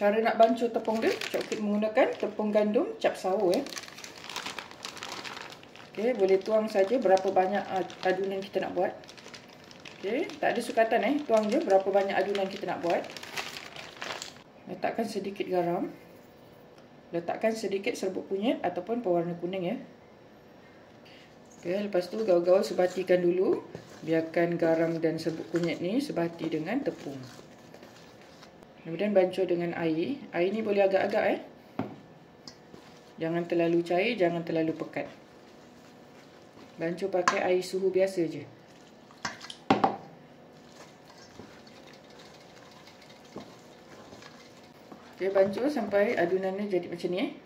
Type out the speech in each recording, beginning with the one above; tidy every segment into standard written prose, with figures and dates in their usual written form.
Cara nak bancuh tepung dia, Cik Okey menggunakan tepung gandum cap sawo ya. Okey, boleh tuang saja berapa banyak adunan kita nak buat. Okey, tak ada sukatan tuang je berapa banyak adunan kita nak buat. Letakkan sedikit garam. Letakkan sedikit serbuk kunyit ataupun pewarna kuning ya. Okey, lepas tu gaul-gaul sebatikan dulu. Biarkan garam dan serbuk kunyit ni sebati dengan tepung. Kemudian bancuh dengan air. Air ni boleh agak-agak Jangan terlalu cair, jangan terlalu pekat. Bancuh pakai air suhu biasa je. Okey, bancuh sampai adunannya jadi macam ni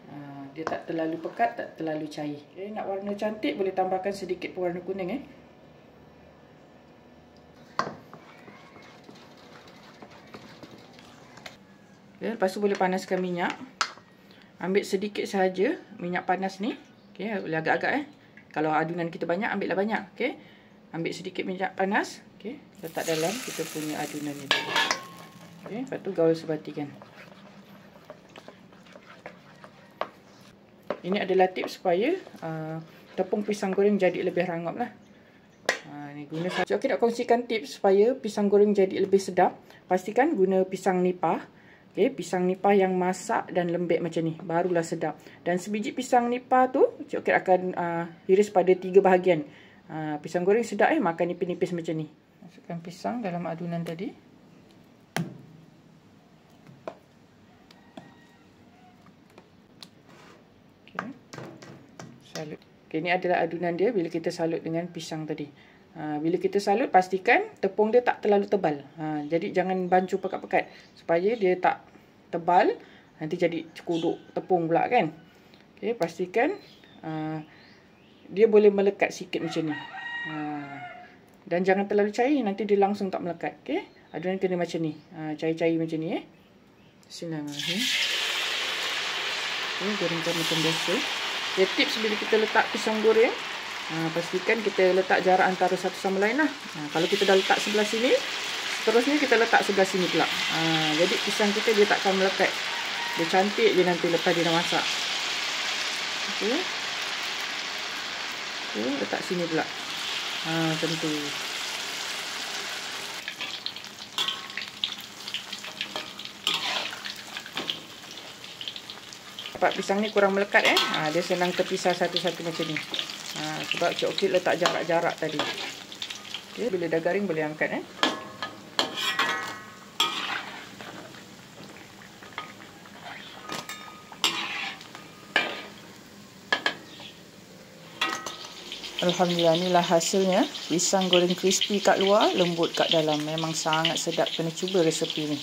dia tak terlalu pekat, tak terlalu cair. Okey, nak warna cantik boleh tambahkan sedikit pewarna kuning Okay, lepas tu boleh panaskan minyak. Ambil sedikit sahaja minyak panas ni. Okey, boleh agak-agak Kalau adunan kita banyak, ambillah banyak. Okey. Ambil sedikit minyak panas. Okey, letak dalam kita punya adunan ni. Okey, lepas tu gaul sebatikan. Ini adalah tips supaya tepung pisang goreng jadi lebih rangup lah. Ni guna saja. Okey, nak kongsikan tips supaya pisang goreng jadi lebih sedap. Pastikan guna pisang nipah. Okay, pisang nipah yang masak dan lembek macam ni, barulah sedap. Dan sebiji pisang nipah tu, Cik Okey akan iris pada 3 bahagian. Pisang goreng sedap makan nipis-nipis macam ni. Masukkan pisang dalam adunan tadi. Okay. Salut. Okay, ini adalah adunan dia bila kita salut dengan pisang tadi. Bila kita salut, pastikan tepung dia tak terlalu tebal. Jadi jangan bancuh pekat-pekat supaya dia tak tebal, nanti jadi cekuduk tepung pula kan. Okey, pastikan dia boleh melekat sikit macam ni. Dan jangan terlalu cair, nanti dia langsung tak melekat. Okey, adunan kena macam ni. Cair-cair macam ni Bismillahirrahmanirrahim. Okey, gorengkan macam biasa. Tips bila kita letak pisang goreng, pastikan kita letak jarak antara satu sama lain lah. Kalau kita dah letak sebelah sini, seterusnya kita letak sebelah sini pula. Jadi pisang kita dia tak akan melekat. Dia cantik je nanti lepas dia dah masak. Okey. Okey, letak sini pula. Macam tu. Dapat pisang ni kurang melekat dia senang terpisah satu-satu macam ni. Sebab Cik Okey letak jarak-jarak tadi. Okey, bila dah garing boleh angkat Alhamdulillah, inilah hasilnya. Pisang goreng crispy kat luar, lembut kat dalam. Memang sangat sedap. Kena cuba resepi ni.